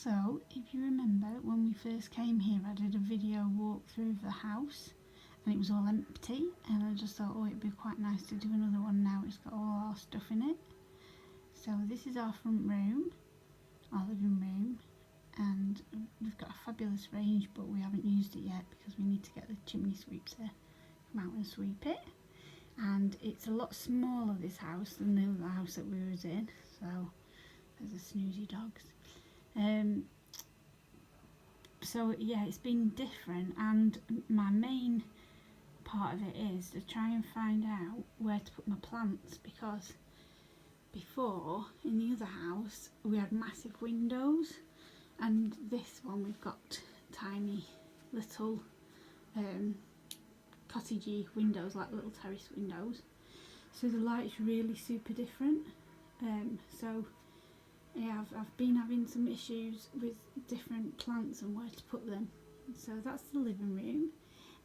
So, if you remember, when we first came here, I did a video walkthrough of the house and it was all empty, and I just thought, oh, it'd be quite nice to do another one now. It's got all our stuff in it. So this is our front room, our living room, and we've got a fabulous range, but we haven't used it yet because we need to get the chimney sweeps to come out and sweep it. And it's a lot smaller, this house, than the other house that we was in, so there's the snoozy dogs. So yeah, it's been different, and my main part of it is to try and find out where to put my plants, because before in the other house we had massive windows, and this one we've got tiny little cottagey windows, like little terrace windows, so the light's really super different. So yeah, I've been having some issues with different plants and where to put them. So that's the living room,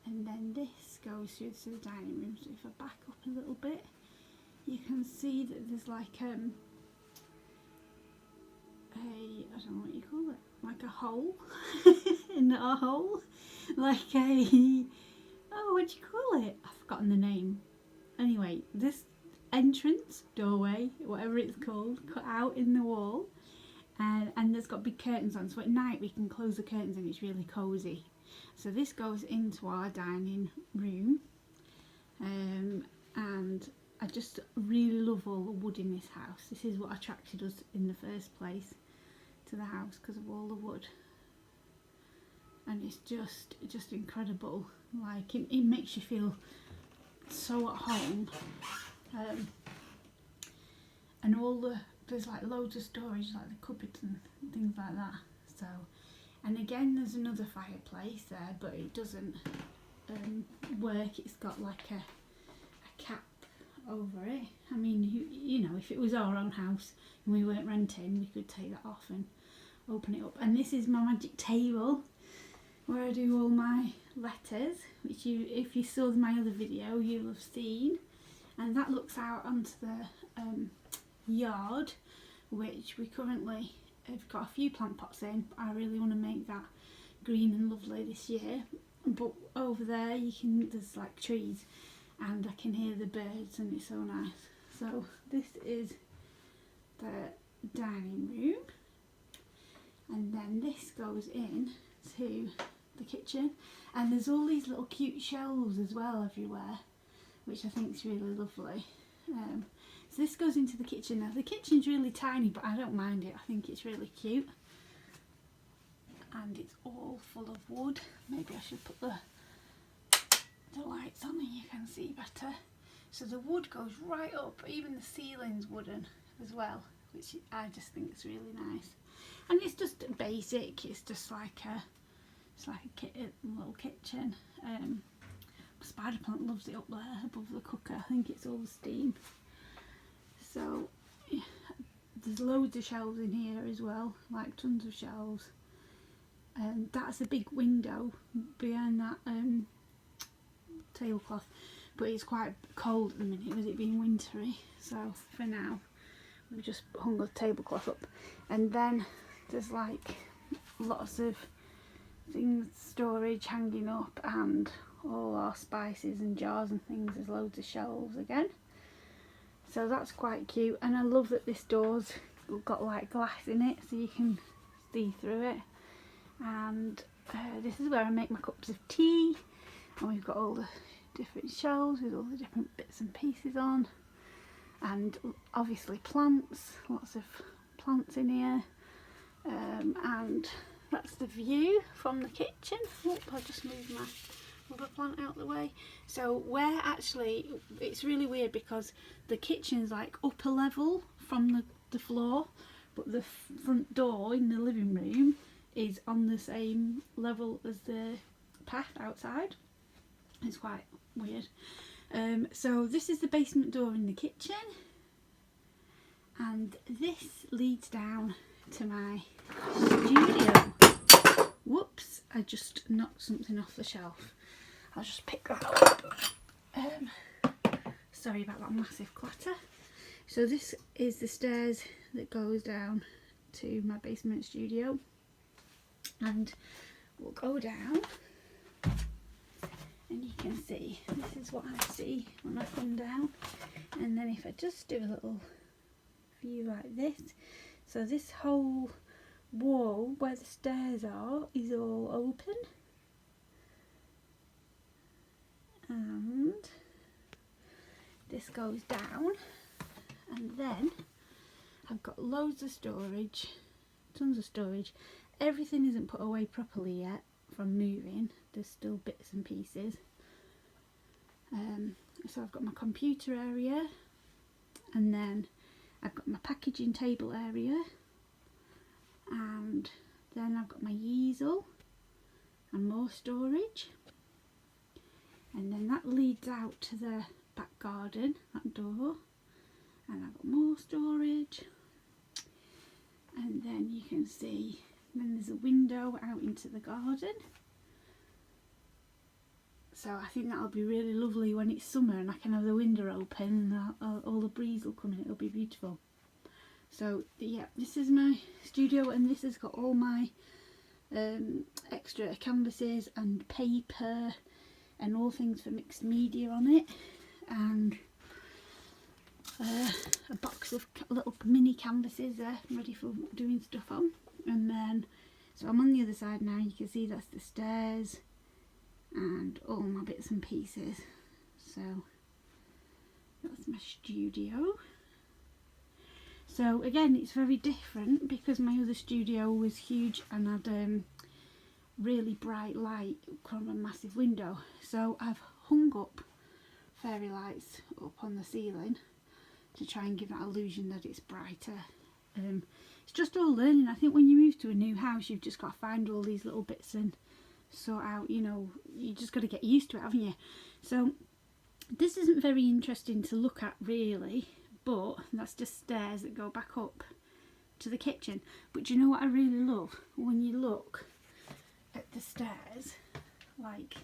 and then this goes through to the dining room. So if I back up a little bit, you can see that there's like I don't know what you call it, like a hole in our hole, like a, oh, what do you call it? I've forgotten the name. Anyway, this entrance, doorway, whatever it's called, cut out in the wall, and there's got big curtains on, so at night we can close the curtains and it's really cosy. So this goes into our dining room, and I just really love all the wood in this house. This is what attracted us in the first place to the house, because of all the wood, and it's just incredible. Like it makes you feel so at home. And there's like loads of storage, like the cupboards and things like that. So, and again there's another fireplace there, but it doesn't work. It's got like a cap over it. I mean, you know, if it was our own house and we weren't renting, we could take that off and open it up. And this is my magic table where I do all my letters, which if you saw my other video, you'll have seen. And that looks out onto the yard, which we currently have got a few plant pots in. I really want to make that green and lovely this year. But over there there's like trees, and I can hear the birds, and it's so nice. So this is the dining room, and then this goes in to the kitchen, and there's all these little cute shelves as well everywhere, which I think is really lovely. So this goes into the kitchen. Now the kitchen's really tiny, but I don't mind it. I think it's really cute, and it's all full of wood. Maybe I should put the lights on and you can see better. So the wood goes right up, even the ceiling's wooden as well, which I just think is really nice. And it's just basic. It's just like a little kitchen. Spider plant loves it up there above the cooker. I think it's all the steam. So yeah, there's loads of shelves in here as well, like tons of shelves. And that's a big window behind that tablecloth, but it's quite cold at the minute with it being wintry. So for now, we've just hung the tablecloth up, and then there's like lots of things, storage hanging up, and all our spices and jars and things. There's loads of shelves again, so that's quite cute. And I love that this door's got like glass in it, so you can see through it. And this is where I make my cups of tea, and we've got all the different shelves with all the different bits and pieces on, and obviously plants, lots of plants in here. And that's the view from the kitchen. Oop, I'll just move my rubber plant out the way. So it's really weird because the kitchen's like up a level from the floor, but the front door in the living room is on the same level as the path outside. It's quite weird. So this is the basement door in the kitchen, and this leads down to my studio. Whoops, I just knocked something off the shelf. I'll just pick that up. Sorry about that massive clatter. So this is the stairs that goes down to my basement studio. And we'll go down, and you can see, this is what I see when I come down. And then if I just do a little view like this, so this whole wall where the stairs are is all open, and this goes down, and then I've got loads of storage, tons of storage. Everything isn't put away properly yet from moving, there's still bits and pieces. So I've got my computer area, and then I've got my packaging table area, and then I've got my easel and more storage, and then that leads out to the back garden, that door, and I've got more storage, and then you can see, then there's a window out into the garden. So I think that'll be really lovely when it's summer and I can have the window open and all the breeze will come in, it'll be beautiful. So yeah, this is my studio, and this has got all my extra canvases and paper and all things for mixed media on it, and a box of little mini canvases there ready for doing stuff on. And then, so I'm on the other side now, you can see that's the stairs and all my bits and pieces. So that's my studio. So again, it's very different because my other studio was huge and had really bright light from a massive window. So I've hung up fairy lights up on the ceiling to try and give that illusion that it's brighter. It's just all learning. I think when you move to a new house, you've just got to find all these little bits and sort out, you know, you just got to get used to it, haven't you? So this isn't very interesting to look at really, but that's just stairs that go back up to the kitchen. But you know what I really love? When you look at the stairs, like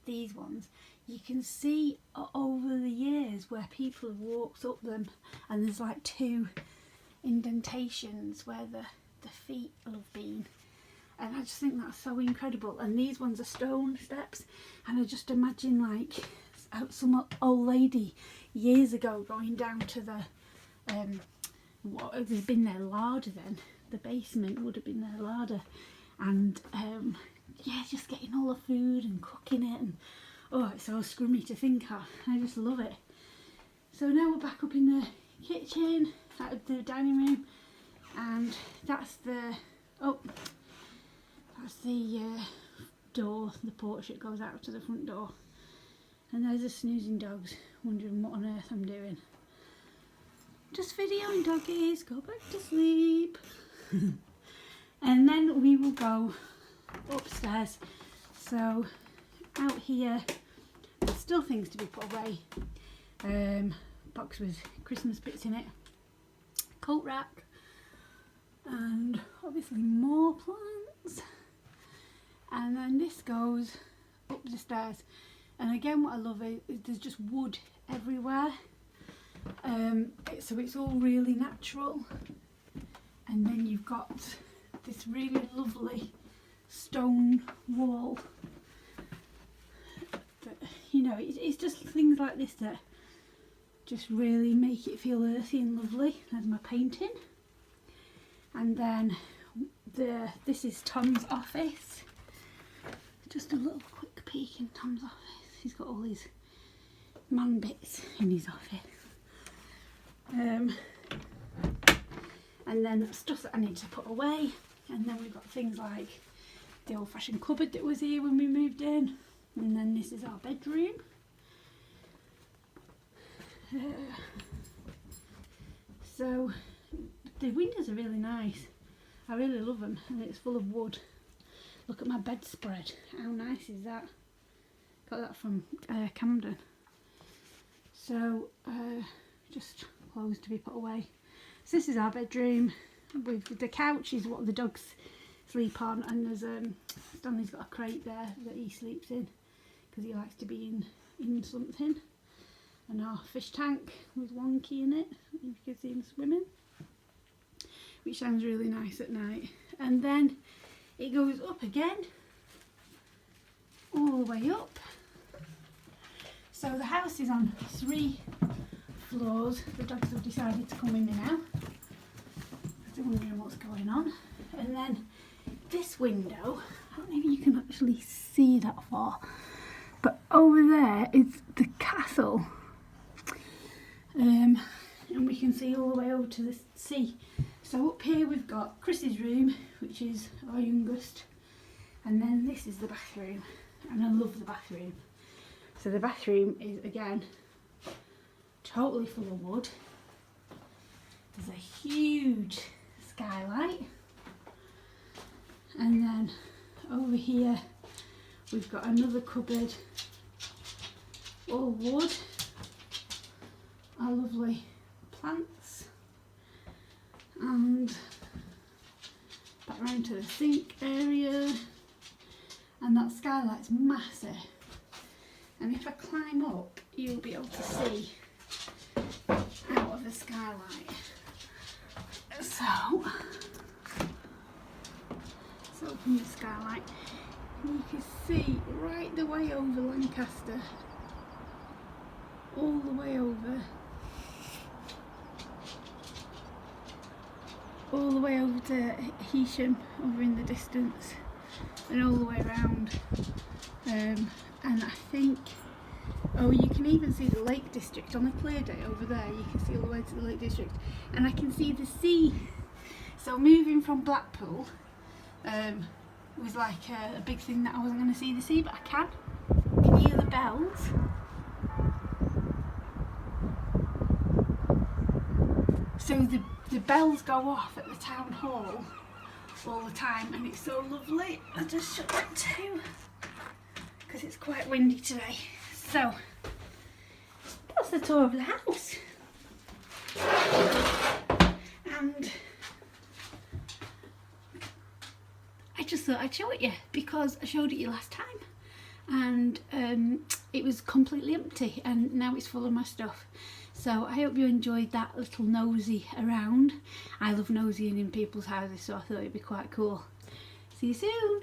these ones, you can see over the years where people have walked up them, and there's like 2 indentations where the feet will have been, and I just think that's so incredible. And these ones are stone steps, and I just imagine like some old lady years ago going down to the what would have been their larder then, the basement would have been their larder, and yeah, just getting all the food and cooking it, and oh, it's so scrummy to think of. I just love it. So now we're back up in the kitchen, out of the dining room, and that's the door, the porch that goes out to the front door. And there's the snoozing dogs wondering what on earth I'm doing. Just videoing doggies, go back to sleep. And then we will go upstairs. So out here there's still things to be put away. Box with Christmas bits in it, coat rack, and obviously more plants. And then this goes up the stairs, and again what I love is there's just wood everywhere, so it's all really natural. And then you've got this really lovely stone wall that, you know, it's just things like this that just really make it feel earthy and lovely. There's my painting, and then this is Tom's office. Just a little quick peek in Tom's office. He's got all his man bits in his office, and then stuff that I need to put away. And then we've got things like the old-fashioned cupboard that was here when we moved in, and then this is our bedroom. So the windows are really nice. I really love them, and it's full of wood. Look at my bedspread. How nice is that? Got that from Camden. So just clothes to be put away. So this is our bedroom. With the couch is what the dogs sleep on, and there's Stanley's got a crate there that he sleeps in because he likes to be in something. And our fish tank with Wonky in it, you can see him swimming, which sounds really nice at night. And then it goes up again, all the way up. So the house is on 3 floors. The dogs have decided to come in now. They're wondering what's going on. And then this window, I don't know if you can actually see that far, but over there is the castle. And we can see all the way over to the sea. So up here we've got Chris's room, which is our youngest, and then this is the bathroom, and I love the bathroom. So the bathroom is again totally full of wood. There's a huge skylight, and then over here we've got another cupboard, all wood, our lovely plants, and back round to the sink area, and that skylight's massive, and if I climb up you'll be able to see out of the skylight. So let's open the skylight and you can see right the way over Lancaster, all the way over, all the way over to Heysham over in the distance, and all the way around, and I think, oh, you can even see the Lake District on a clear day over there. You can see all the way to the Lake District, and I can see the sea. So moving from Blackpool was like a big thing that I wasn't going to see the sea, but I can. Can you hear the bells? So the bells go off at the town hall all the time, and it's so lovely. I just shut that too because it's quite windy today. So that's the tour of the house, and I just thought I'd show it you because I showed it you last time, and it was completely empty, and now it's full of my stuff. So I hope you enjoyed that little nosy around. I love nosying in people's houses, so I thought it'd be quite cool. See you soon.